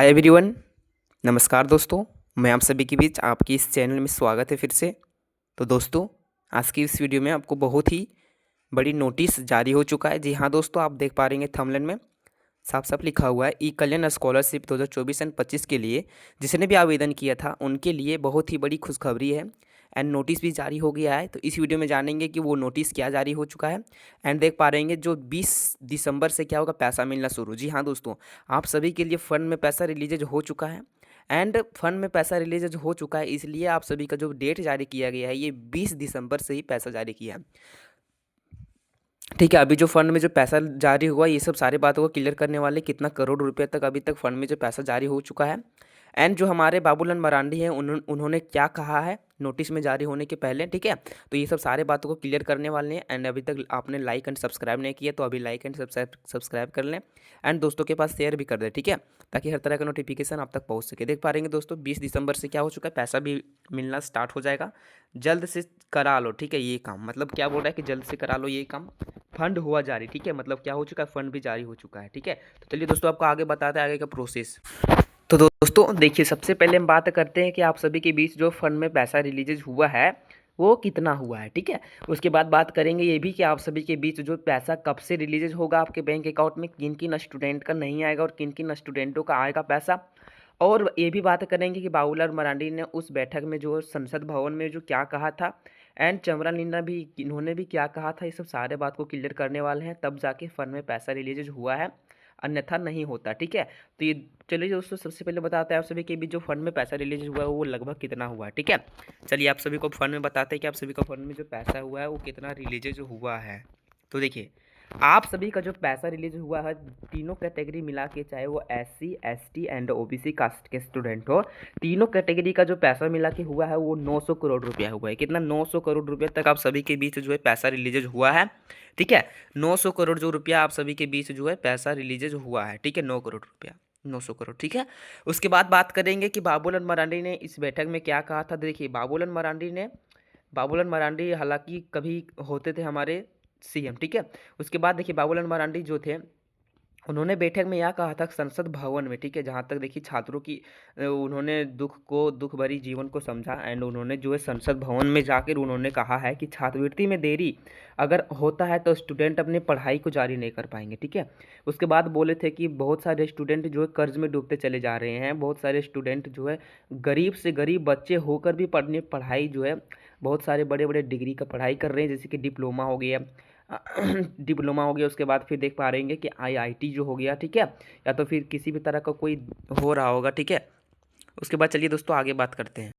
Hi everyone. नमस्कार दोस्तों, मैं आप सभी के बीच आपकी इस चैनल में स्वागत है फिर से। तो दोस्तों, आज की इस वीडियो में आपको बहुत ही बड़ी नोटिस जारी हो चुका है। जी हाँ दोस्तों, आप देख पा रहे हैं थंबनेल में साफ साफ लिखा हुआ है ई कल्याण स्कॉलरशिप 2024 एंड 25 के लिए जिसने भी आवेदन किया था उनके लिए बहुत ही बड़ी खुशखबरी है एंड नोटिस भी जारी हो गया है। तो इस वीडियो में जानेंगे कि वो नोटिस क्या जारी हो चुका है एंड देख पा रहे हैं जो 20 दिसंबर से क्या होगा, पैसा मिलना शुरू। जी हाँ दोस्तों, आप सभी के लिए फंड में पैसा रिलीज हो चुका है एंड फंड में पैसा रिलीज हो चुका है, इसलिए आप सभी का जो डेट जारी किया गया है ये 20 दिसंबर से ही पैसा जारी किया है। ठीक है, अभी जो फंड में जो पैसा जारी हुआ ये सब सारी बातों को क्लियर करने वाले कितना करोड़ रुपए तक अभी तक फंड में जो पैसा जारी हो चुका है एंड जो हमारे बाबूलाल मरांडी हैं उन्होंने क्या कहा है नोटिस में जारी होने के पहले। ठीक है, तो ये सब सारे बातों को क्लियर करने वाले हैं एंड अभी तक आपने लाइक एंड सब्सक्राइब नहीं किया तो अभी लाइक एंड सब्सक्राइब कर लें एंड दोस्तों के पास शेयर भी कर दें। ठीक है, ताकि हर तरह का नोटिफिकेशन आप तक पहुंच सके। देख पा रहे हैं दोस्तों 20 दिसंबर से क्या हो चुका है, पैसा भी मिलना स्टार्ट हो जाएगा। जल्द से करा लो। ठीक है, ये काम मतलब क्या बोल रहा है कि जल्द से करा लो ये काम। फंड हुआ जारी। ठीक है, मतलब क्या हो चुका है, फंड भी जारी हो चुका है। ठीक है, तो चलिए दोस्तों आपको आगे बताते हैं आगे का प्रोसेस। तो दोस्तों देखिए, सबसे पहले हम बात करते हैं कि आप सभी के बीच जो फंड में पैसा रिलीज हुआ है वो कितना हुआ है। ठीक है, उसके बाद बात करेंगे ये भी कि आप सभी के बीच जो पैसा कब से रिलीज होगा आपके बैंक अकाउंट में, किन किन स्टूडेंट का नहीं आएगा और किन किन स्टूडेंटों का आएगा पैसा। और ये भी बात करेंगे कि बाबूलाल मरांडी ने उस बैठक में जो संसद भवन में जो क्या कहा था एंड चमरा नीना भी इन्होंने भी क्या कहा था। ये सब सारे बात को क्लियर करने वाले हैं, तब जाके फंड में पैसा रिलीज हुआ है, अन्यथा नहीं होता। ठीक है, तो ये चलिए दोस्तों सबसे पहले बताते हैं आप सभी के बीच जो फंड में पैसा रिलीज हुआ है वो लगभग कितना हुआ है। ठीक है, चलिए आप सभी को फंड में बताते हैं कि आप सभी को फंड में जो पैसा हुआ है वो कितना रिलीज हुआ है। तो देखिए, आप सभी का जो पैसा रिलीज हुआ है तीनों कैटेगरी मिला के, चाहे वो SC ST and OBC caste के स्टूडेंट हो, तीनों कैटेगरी का जो पैसा मिला के हुआ है वो 900 करोड़ रुपया हुआ है। कितना, 900 करोड़ रुपये तक आप सभी के बीच जो है पैसा रिलीज हुआ है। ठीक है, 900 करोड़ जो रुपया आप सभी के बीच जो है पैसा रिलीज हुआ है। ठीक है, 9 करोड़ रुपया, 900 करोड़। ठीक है, उसके बाद बात करेंगे कि बाबूलाल मरांडी ने इस बैठक में क्या कहा था। देखिए, बाबूलाल मरांडी हालांकि कभी होते थे हमारे CM। ठीक है, उसके बाद देखिए बाबूलाल मरांडी जो थे उन्होंने बैठक में यह कहा था संसद भवन में। ठीक है, जहाँ तक देखिए छात्रों की उन्होंने दुख भरी जीवन को समझा एंड उन्होंने जो है संसद भवन में जाकर उन्होंने कहा है कि छात्रवृत्ति में देरी अगर होता है तो स्टूडेंट अपनी पढ़ाई को जारी नहीं कर पाएंगे। ठीक है, उसके बाद बोले थे कि बहुत सारे स्टूडेंट जो है कर्ज में डूबते चले जा रहे हैं, बहुत सारे स्टूडेंट जो है गरीब से गरीब बच्चे होकर भी पढ़ाई जो है बहुत सारे बड़े बड़े डिग्री का पढ़ाई कर रहे हैं, जैसे कि डिप्लोमा हो गया डिप्लोमा हो गया। उसके बाद फिर देख पा रहे हैं कि IIT जो हो गया। ठीक है, या तो फिर किसी भी तरह का कोई हो रहा होगा। ठीक है, उसके बाद चलिए दोस्तों आगे बात करते हैं।